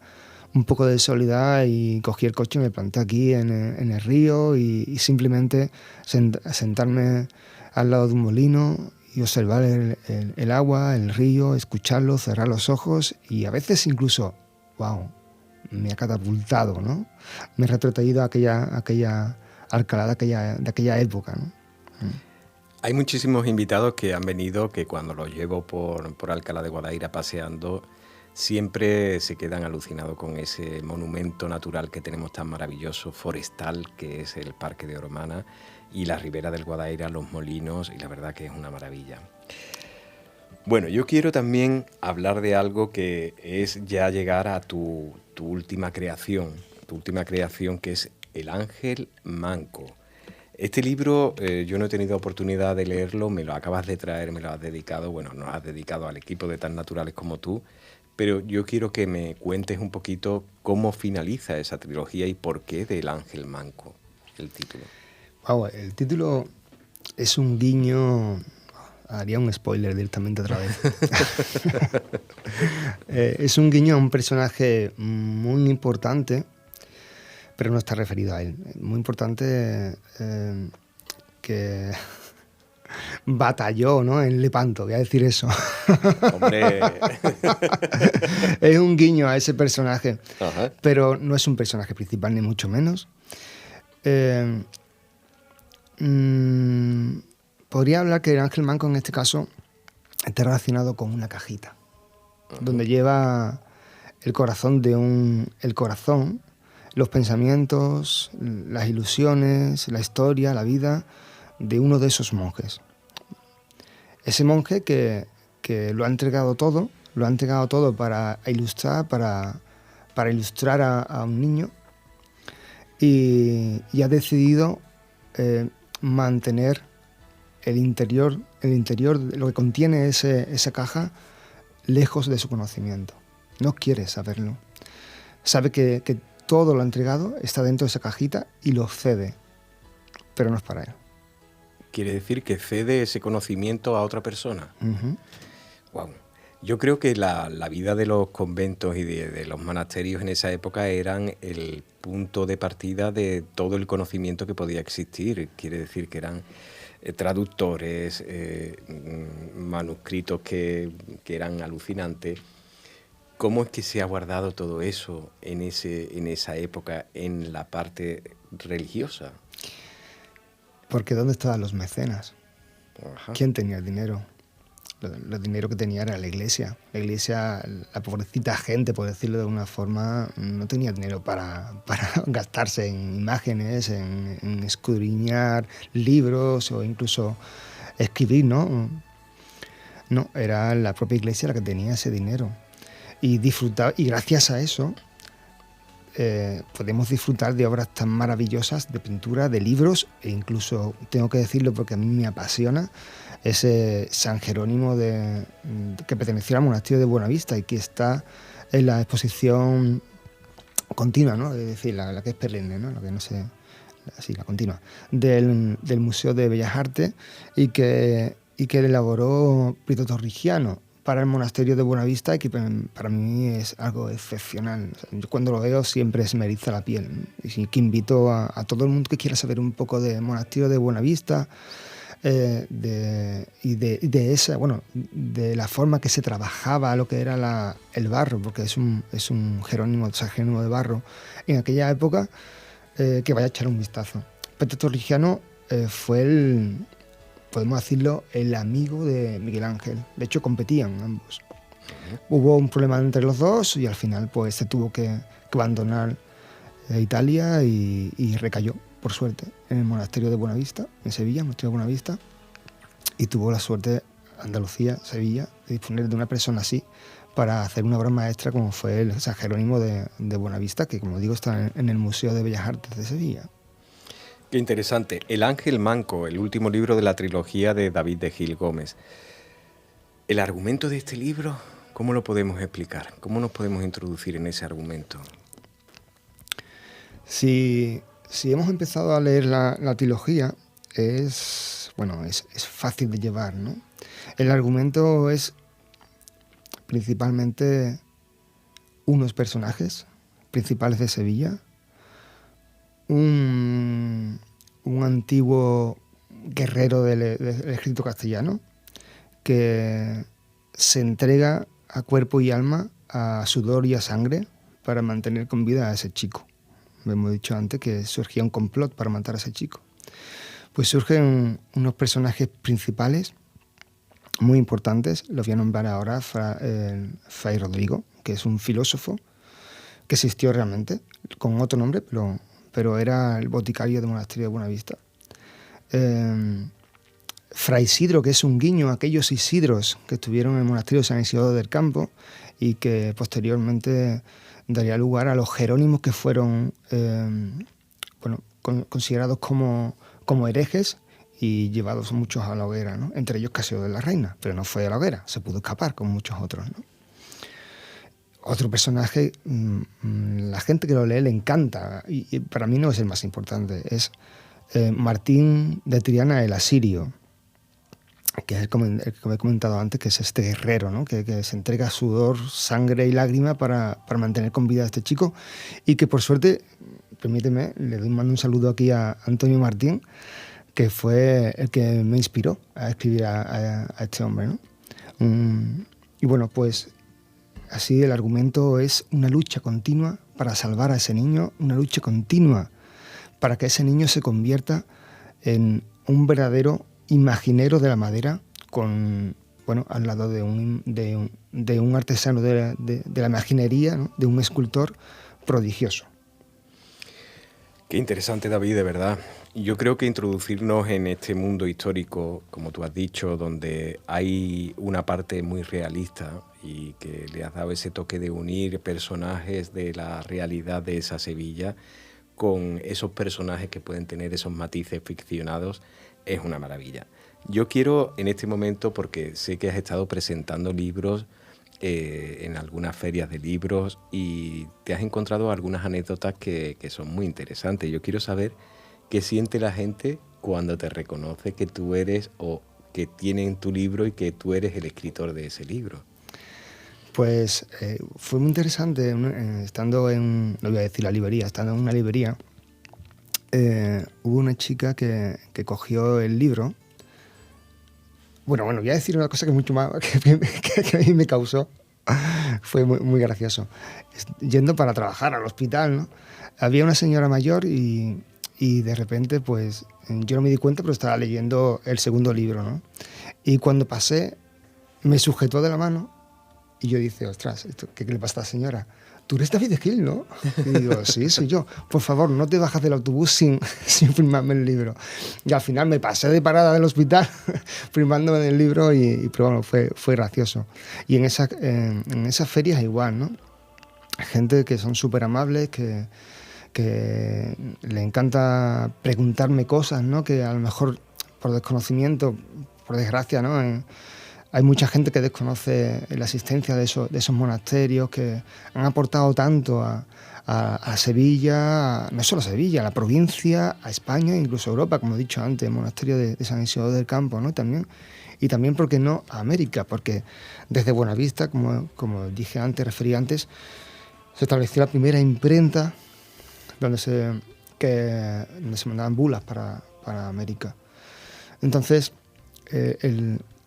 un poco de soledad y cogí el coche y me planté aquí en el río y simplemente sentarme al lado de un molino y observar el agua, el río, escucharlo, cerrar los ojos y a veces incluso, wow, me ha catapultado, ¿no? Me ha retrotraído a aquella Alcalá de aquella época, ¿no? Hay muchísimos invitados que han venido que cuando los llevo por Alcalá de Guadaira paseando siempre se quedan alucinados con ese monumento natural que tenemos tan maravilloso, forestal, que es el Parque de Oromana, y la ribera del Guadaira, los molinos, y la verdad que es una maravilla. Bueno, yo quiero también hablar de algo que es ya llegar a tu última creación, que es El Ángel Manco. Este libro yo no he tenido oportunidad de leerlo, me lo acabas de traer, me lo has dedicado, bueno, nos has dedicado al equipo de Tan Naturales como tú, pero yo quiero que me cuentes un poquito cómo finaliza esa trilogía y por qué de El Ángel Manco, el título. Wow, el título es un guiño, haría un spoiler directamente otra vez. Es un guiño a un personaje muy importante, pero no está referido a él. Muy importante que batalló, ¿no?, en Lepanto, voy a decir eso. ¡Hombre! Es un guiño a ese personaje, Ajá. pero no es un personaje principal, ni mucho menos. Podría hablar que el Ángel Manco en este caso está relacionado con una cajita, donde lleva el corazón los pensamientos, las ilusiones, la historia, la vida de uno de esos monjes. Ese monje que lo ha entregado todo para ilustrar, para ilustrar a un niño y ha decidido mantener el interior, lo que contiene esa caja, lejos de su conocimiento. No quiere saberlo. Sabe que todo lo ha entregado, está dentro de esa cajita y lo cede, pero no es para él. ¿Quiere decir que cede ese conocimiento a otra persona? Uh-huh. Wow. Yo creo que la vida de los conventos y de los monasterios en esa época eran el punto de partida de todo el conocimiento que podía existir. Quiere decir que eran traductores, manuscritos que eran alucinantes. ¿Cómo es que se ha guardado todo eso en esa época en la parte religiosa? Porque ¿dónde estaban los mecenas? Ajá. ¿Quién tenía el dinero? El dinero que tenía era la iglesia. La iglesia, la pobrecita gente, por decirlo de una forma, no tenía dinero para gastarse en imágenes, en escudriñar libros o incluso escribir, ¿no? No, era la propia iglesia la que tenía ese dinero. Y gracias a eso podemos disfrutar de obras tan maravillosas de pintura, de libros, e incluso, tengo que decirlo porque a mí me apasiona, ese San Jerónimo que perteneció al monasterio de Buenavista y que está en la exposición continua, ¿no? Es decir, la que es perenne, ¿no? La que no se... Sí, la continua, del Museo de Bellas Artes y que elaboró Prieto Torrigiano para el monasterio de Buenavista y que para mí es algo excepcional. O sea, yo cuando lo veo siempre se me eriza la piel, ¿no? Y que invito a todo el mundo que quiera saber un poco del monasterio de Buenavista, de la forma que se trabajaba lo que era el barro, porque es un Jerónimo, San Jerónimo de barro en aquella época, que vaya a echar un vistazo. Prieto Torrigiano fue podemos decirlo, el amigo de Miguel Ángel. De hecho, competían ambos. Hubo un problema entre los dos y al final pues se tuvo que abandonar Italia y recayó, por suerte, en el monasterio de Buenavista, en Sevilla, el monasterio de Buenavista, y tuvo la suerte, Andalucía, Sevilla, de disponer de una persona así para hacer una obra maestra como fue el San Jerónimo de Buenavista, que como digo está en el Museo de Bellas Artes de Sevilla. Qué interesante. El Ángel Manco, el último libro de la trilogía de David de Gil Gómez. ¿El argumento de este libro, cómo lo podemos explicar? ¿Cómo nos podemos introducir en ese argumento? Si hemos empezado a leer la trilogía, es fácil de llevar, ¿no? El argumento es principalmente unos personajes principales de Sevilla, un antiguo guerrero del ejército castellano que se entrega a cuerpo y alma, a sudor y a sangre para mantener con vida a ese chico. Hemos dicho antes que surgía un complot para matar a ese chico. Pues surgen unos personajes principales muy importantes. Los voy a nombrar ahora. Fray Rodrigo, que es un filósofo que existió realmente, con otro nombre, pero era el boticario del monasterio de Buenavista. Fray Isidro, que es un guiño a aquellos Isidros que estuvieron en el monasterio de San Isidoro del Campo y que posteriormente daría lugar a los jerónimos que fueron considerados como herejes y llevados muchos a la hoguera, ¿no? Entre ellos Casio de la Reina, pero no fue a la hoguera, se pudo escapar con muchos otros, ¿no? Otro personaje, la gente que lo lee le encanta, y para mí no es el más importante, es Martín de Triana el Asirio, que es el que he comentado antes, que es este guerrero, ¿no? que se entrega sudor, sangre y lágrima para mantener con vida a este chico, y que por suerte, permíteme, mando un saludo aquí a Antonio Martín, que fue el que me inspiró a escribir a este hombre, ¿no? Y bueno, pues así el argumento es una lucha continua para salvar a ese niño, una lucha continua para que ese niño se convierta en un verdadero imaginero de la madera, al lado de un artesano de la imaginería, ¿no? De un escultor prodigioso. Qué interesante, David, de verdad. Yo creo que introducirnos en este mundo histórico, como tú has dicho, donde hay una parte muy realista y que le has dado ese toque de unir personajes de la realidad de esa Sevilla con esos personajes que pueden tener esos matices ficcionados, es una maravilla. Yo quiero en este momento, porque sé que has estado presentando libros en algunas ferias de libros y te has encontrado algunas anécdotas que son muy interesantes. Yo quiero saber qué siente la gente cuando te reconoce que tú eres o que tienen tu libro y que tú eres el escritor de ese libro. Pues fue muy interesante, estando no voy a decir la librería, estando en una librería, hubo una chica que cogió el libro. Bueno, voy a decir una cosa que mucho más que a mí me causó, fue muy, muy gracioso. Yendo para trabajar al hospital, ¿no? Había una señora mayor y de repente, pues, yo no me di cuenta, pero estaba leyendo el segundo libro, ¿no? Y cuando pasé, me sujetó de la mano y yo dije, ostras, ¿qué le pasa a esta señora? Tú eres David Gil, ¿no? Y digo, sí, soy yo. Por favor, no te bajas del autobús sin firmarme el libro. Y al final me pasé de parada del hospital firmándome el libro pero bueno, fue gracioso. Y en esas ferias igual, ¿no? Gente que son súper amables, que le encanta preguntarme cosas, ¿no? Que a lo mejor por desconocimiento, por desgracia, ¿no? Hay mucha gente que desconoce la existencia de esos monasterios que han aportado tanto a Sevilla, no solo a Sevilla, a la provincia, a España e incluso a Europa, como he dicho antes, el monasterio de San Isidoro del Campo, ¿no? Y también, ¿por qué no?, a América, porque desde Buenavista, como dije antes, referí antes, se estableció la primera imprenta donde se mandaban bulas para América. Entonces,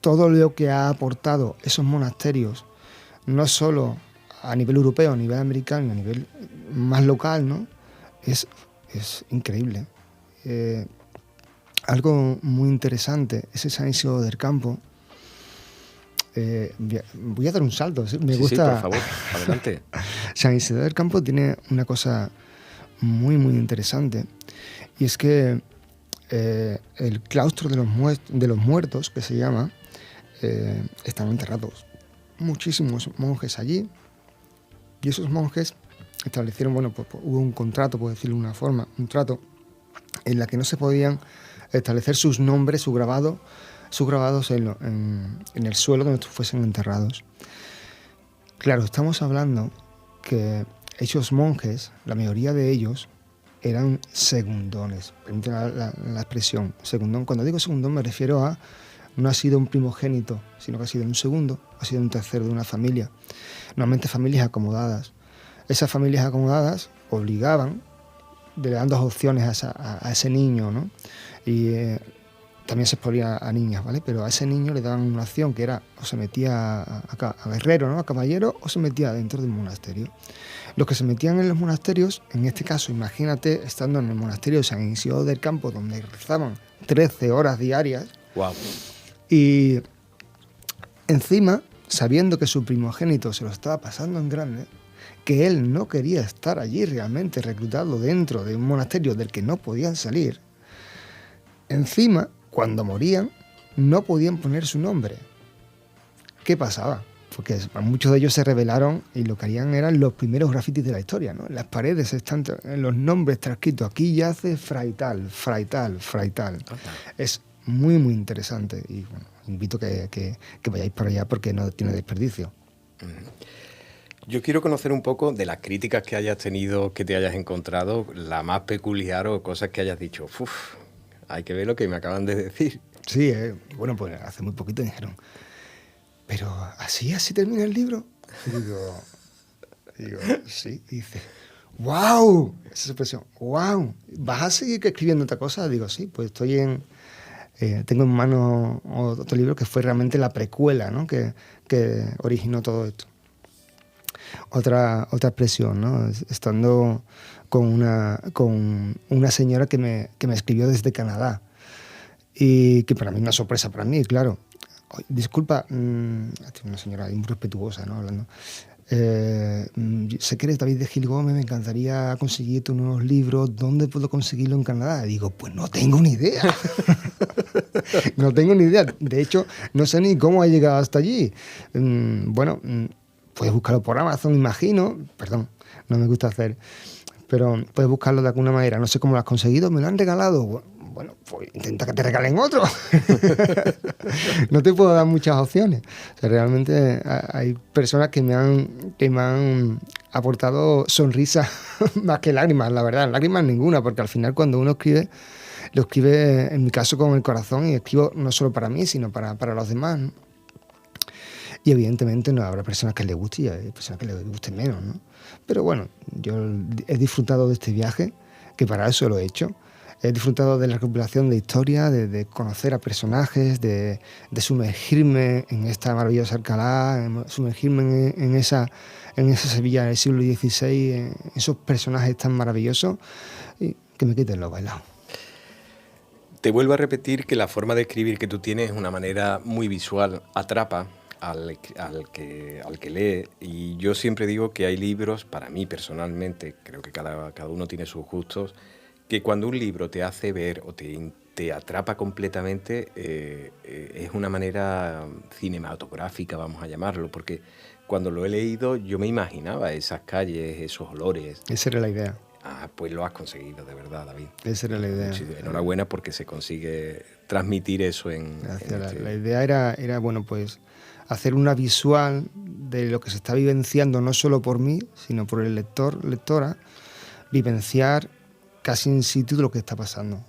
todo lo que ha aportado esos monasterios, no solo a nivel europeo, a nivel americano, a nivel más local, ¿no? Es increíble. Algo muy interesante es San Isidoro del Campo. Voy a dar un salto. Me gusta. Sí, por favor, adelante. San Isidoro del Campo tiene una cosa muy, muy interesante, y es que el claustro de los muertos, que se llama, están enterrados muchísimos monjes allí, y esos monjes establecieron, hubo un contrato, por decirlo de una forma, un trato en la que no se podían establecer sus nombres, sus grabados en el suelo donde fuesen enterrados. Claro, estamos hablando que esos monjes, la mayoría de ellos, eran segundones. Permíteme la expresión, segundón. Cuando digo segundón me refiero a, no ha sido un primogénito, sino que ha sido un segundo, ha sido un tercero de una familia. Normalmente familias acomodadas. Esas familias acomodadas obligaban, le dan dos opciones a ese niño, ¿no? Y también se exponía a niñas, ¿vale? Pero a ese niño le daban una opción que era, o se metía a guerrero, ¿no? A caballero, o se metía dentro del monasterio. Los que se metían en los monasterios, en este caso, imagínate, estando en el monasterio de San Isidoro del Campo, donde rezaban 13 horas diarias, Wow. y encima, sabiendo que su primogénito se lo estaba pasando en grande, que él no quería estar allí realmente reclutado dentro de un monasterio del que no podían salir, encima, cuando morían, no podían poner su nombre. ¿Qué pasaba? Porque muchos de ellos se rebelaron y lo que harían eran los primeros grafitis de la historia, ¿no? En las paredes están los nombres transcritos. Aquí yace Fray tal, Fray tal, Fray tal. Es muy, muy interesante y bueno, invito que vayáis para allá porque no tiene desperdicio. Yo quiero conocer un poco de las críticas que hayas tenido, que te hayas encontrado, la más peculiar o cosas que hayas dicho. Uf, hay que ver lo que me acaban de decir. Sí, bueno, pues hace muy poquito dijeron, pero así termina el libro. Y digo, sí. Y dice, ¡wow! Esa expresión, ¡wow! ¿Vas a seguir escribiendo otra cosa? Digo, sí, pues tengo en mano otro libro que fue realmente la precuela, ¿no? que originó todo esto. Otra expresión, ¿no? Estando con una señora que me escribió desde Canadá y que para mí es una sorpresa para mí, claro. Disculpa, una señora muy respetuosa, ¿no? Hablando. Sé que eres David de Gil Gómez, me encantaría conseguirte unos libros. ¿Dónde puedo conseguirlo en Canadá? Y digo, pues no tengo ni idea. No tengo ni idea. De hecho, no sé ni cómo ha llegado hasta allí. Bueno, puedes buscarlo por Amazon, imagino. Perdón, no me gusta hacer. Pero puedes buscarlo de alguna manera. No sé cómo lo has conseguido, me lo han regalado. Bueno, pues intenta que te regalen otro. No te puedo dar muchas opciones. O sea, realmente hay personas que me han aportado sonrisas más que lágrimas, la verdad. Lágrimas ninguna, porque al final cuando uno escribe, lo escribe en mi caso con el corazón y escribo no solo para mí, sino para los demás, ¿no? Y evidentemente no habrá personas que les guste y hay personas que les guste menos, ¿no? Pero bueno, yo he disfrutado de este viaje, que para eso lo he hecho. He disfrutado de la recopilación de historia, de conocer a personajes, de sumergirme en esta maravillosa Alcalá, sumergirme en esa Sevilla del siglo XVI, en esos personajes tan maravillosos, y que me quiten los bailados. Te vuelvo a repetir que la forma de escribir que tú tienes es una manera muy visual, atrapa al que lee, y yo siempre digo que hay libros, para mí personalmente, creo que cada uno tiene sus gustos, que cuando un libro te hace ver o te atrapa completamente, es una manera cinematográfica, vamos a llamarlo, porque cuando lo he leído yo me imaginaba esas calles, esos olores. Esa era la idea. Ah, pues lo has conseguido, de verdad, David. Esa era la idea. Enhorabuena porque se consigue transmitir eso en... La idea era, bueno, pues hacer una visual de lo que se está vivenciando, no solo por mí, sino por el lector, lectora, vivenciar casi in situ lo que está pasando.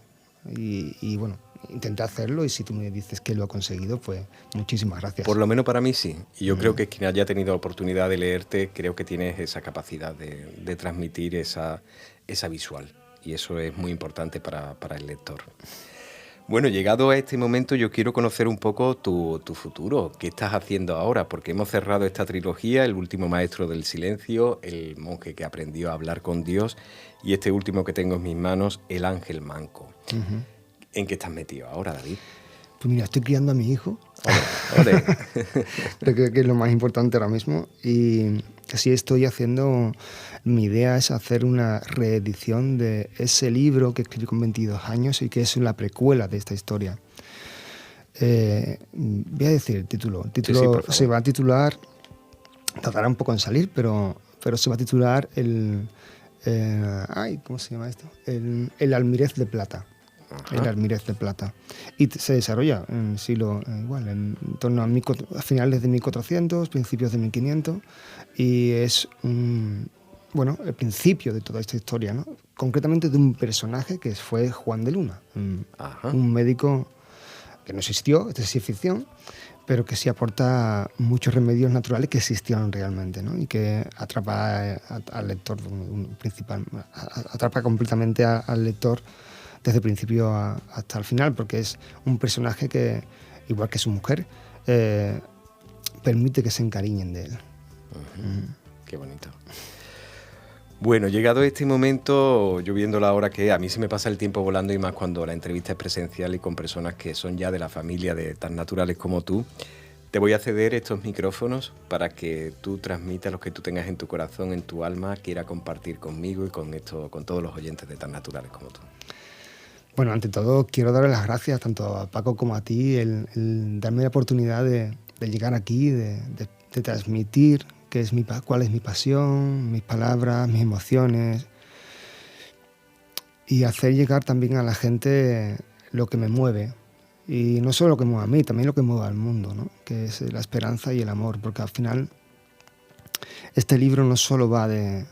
Y bueno, intenté hacerlo y si tú me dices que lo ha conseguido, pues muchísimas gracias. Por lo menos para mí sí. Y yo creo que quien haya tenido la oportunidad de leerte, creo que tienes esa capacidad de transmitir esa visual. Y eso es muy importante para el lector. Bueno, llegado a este momento yo quiero conocer un poco tu futuro. ¿Qué estás haciendo ahora? Porque hemos cerrado esta trilogía, El último maestro del silencio, El monje que aprendió a hablar con Dios y este último que tengo en mis manos, El ángel manco. Uh-huh. ¿En qué estás metido ahora, David? Pues mira, estoy criando a mi hijo. ¡Ole! Creo que es lo más importante ahora mismo. Y así estoy haciendo... Mi idea es hacer una reedición de ese libro que escribí con 22 años y que es la precuela de esta historia. Voy a decir el título. El título sí, se va a titular... Tardará un poco en salir, pero se va a titular ¿cómo se llama esto? El almirez de plata. Ajá. El almirez de plata. Y se desarrolla en siglo igual, en torno a finales de 1400, principios de 1500, y es bueno, el principio de toda esta historia, ¿no? Concretamente de un personaje que fue Juan de Luna, un médico que no existió, esto sí es ficción, pero que sí aporta muchos remedios naturales que existieron realmente, ¿no? Y que atrapa al lector atrapa completamente al lector desde el principio hasta el final, porque es un personaje que, igual que su mujer, permite que se encariñen de él. Qué bonito. Bueno, llegado este momento, yo viendo la hora que es, a mí se me pasa el tiempo volando, y más cuando la entrevista es presencial y con personas que son ya de la familia, de tan naturales como tú. Te voy a ceder estos micrófonos para que tú transmitas lo que tú tengas en tu corazón, en tu alma, quiera compartir conmigo y con todos los oyentes de tan naturales como tú. Bueno, ante todo quiero darle las gracias tanto a Paco como a ti, el darme la oportunidad de llegar aquí, de transmitir cuál es mi pasión, mis palabras, mis emociones, y hacer llegar también a la gente lo que me mueve. Y no solo lo que mueve a mí, también lo que mueve al mundo, ¿no? Que es la esperanza y el amor, porque al final este libro no solo va de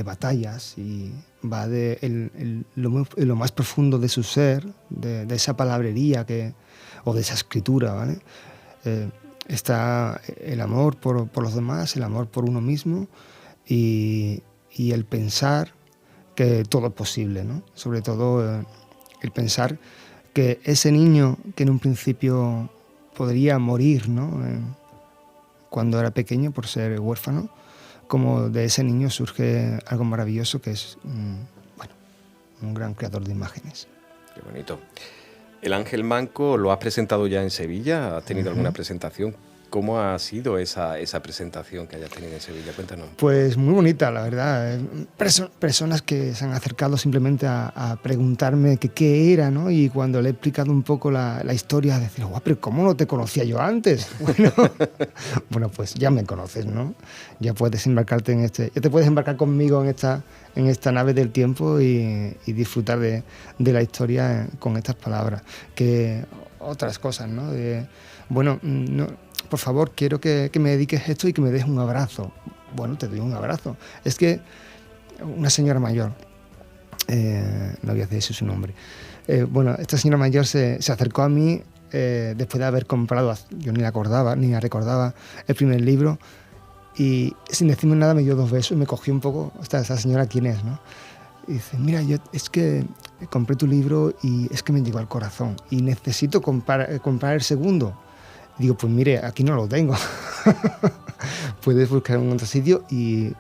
batallas, y va de lo más profundo de su ser, de esa palabrería o de esa escritura, ¿vale? Está el amor por los demás, el amor por uno mismo, y el pensar que todo es posible, ¿no? Sobre todo el pensar que ese niño que en un principio podría morir, ¿no? Cuando era pequeño por ser huérfano, como de ese niño surge algo maravilloso que es un gran creador de imágenes. Qué bonito. El Ángel Manco lo has presentado ya en Sevilla, ¿has tenido alguna presentación? ¿Cómo ha sido esa presentación que hayas tenido en Sevilla? Cuéntanos. Pues muy bonita, la verdad. Personas que se han acercado simplemente a preguntarme qué era, ¿no? Y cuando le he explicado un poco la historia, a decir, guau, pero ¿cómo no te conocía yo antes? Bueno, pues ya me conoces, ¿no? Ya puedes embarcarte ya te puedes embarcar conmigo en esta nave del tiempo y disfrutar de la historia con estas palabras. Que otras cosas, ¿no? Por favor, quiero que me dediques esto y que me des un abrazo. Bueno, te doy un abrazo. Es que una señora mayor, no voy a decir su nombre, esta señora mayor se acercó a mí después de haber comprado, yo ni la recordaba, el primer libro, y sin decirme nada me dio 2 besos y me cogió un poco, esa señora quién es, ¿no? Y dice, mira, es que compré tu libro y es que me llegó al corazón y necesito comprar el segundo. Digo, pues mire, aquí no lo tengo. Puedes buscar en otro sitio y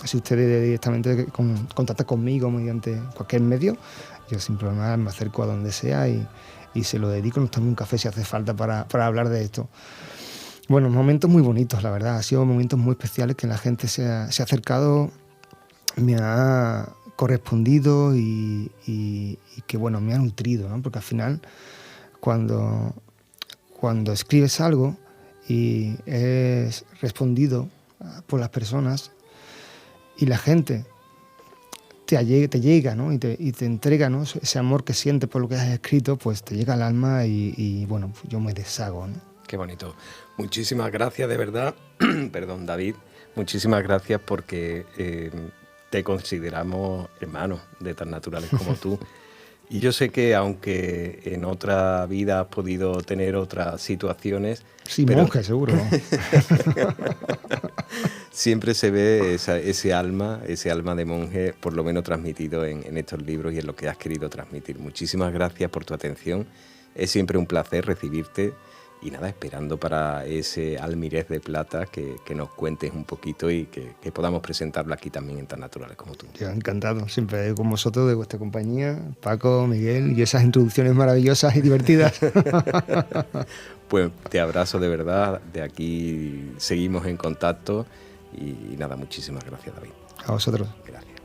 si usted directamente contacta conmigo mediante cualquier medio, yo sin problema me acerco a donde sea y se lo dedico, nos tomamos un café si hace falta para hablar de esto. Bueno, momentos muy bonitos, la verdad. Han sido momentos muy especiales que la gente se ha acercado, me ha correspondido y que, bueno, me ha nutrido, ¿no? Porque al final, cuando escribes algo y es respondido por las personas y la gente te llega, ¿no? y te entrega, ¿no? Ese amor que sientes por lo que has escrito, pues te llega al alma y bueno, yo me deshago, ¿no? Qué bonito. Muchísimas gracias, de verdad. Perdón, David. Muchísimas gracias porque te consideramos hermanos de tan naturales como tú. Y yo sé que aunque en otra vida has podido tener otras situaciones... Sí, monje, seguro. Siempre se ve ese alma de monje, por lo menos transmitido en estos libros y en lo que has querido transmitir. Muchísimas gracias por tu atención. Es siempre un placer recibirte. Y nada, esperando para ese almirez de plata que nos cuentes un poquito y que podamos presentarlo aquí también en Tan Naturales como tú. Yo encantado, siempre con vosotros, de vuestra compañía, Paco, Miguel, y esas introducciones maravillosas y divertidas. Pues te abrazo de verdad, de aquí seguimos en contacto y nada, muchísimas gracias, David. A vosotros. Gracias.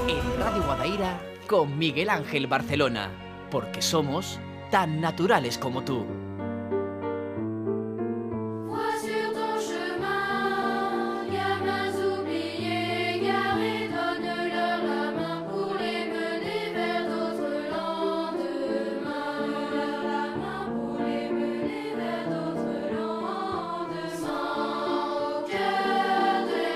En Radio Guadaira con Miguel Ángel Barcelona, porque somos tan naturales como tú. Sans cœur de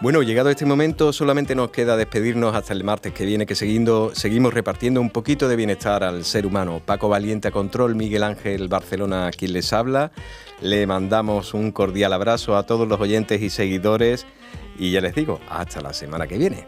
Bueno, llegado este momento, solamente nos queda despedirnos hasta el martes que viene, que seguimos repartiendo un poquito de bienestar al ser humano. Paco Valiente a control, Miguel Ángel Barcelona quien les habla. Le mandamos un cordial abrazo a todos los oyentes y seguidores y ya les digo, hasta la semana que viene.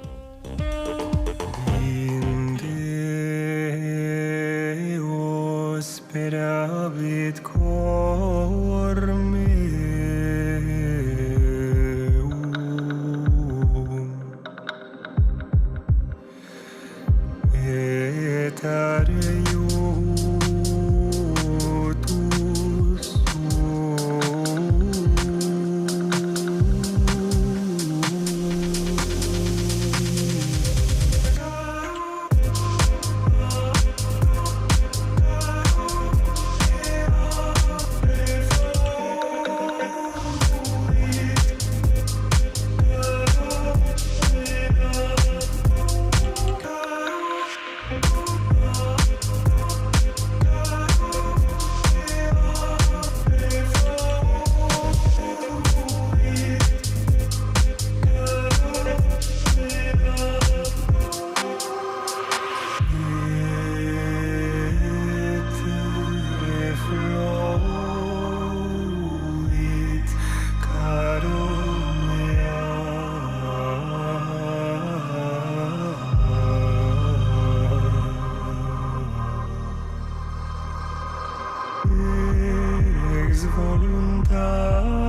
Ex voluntas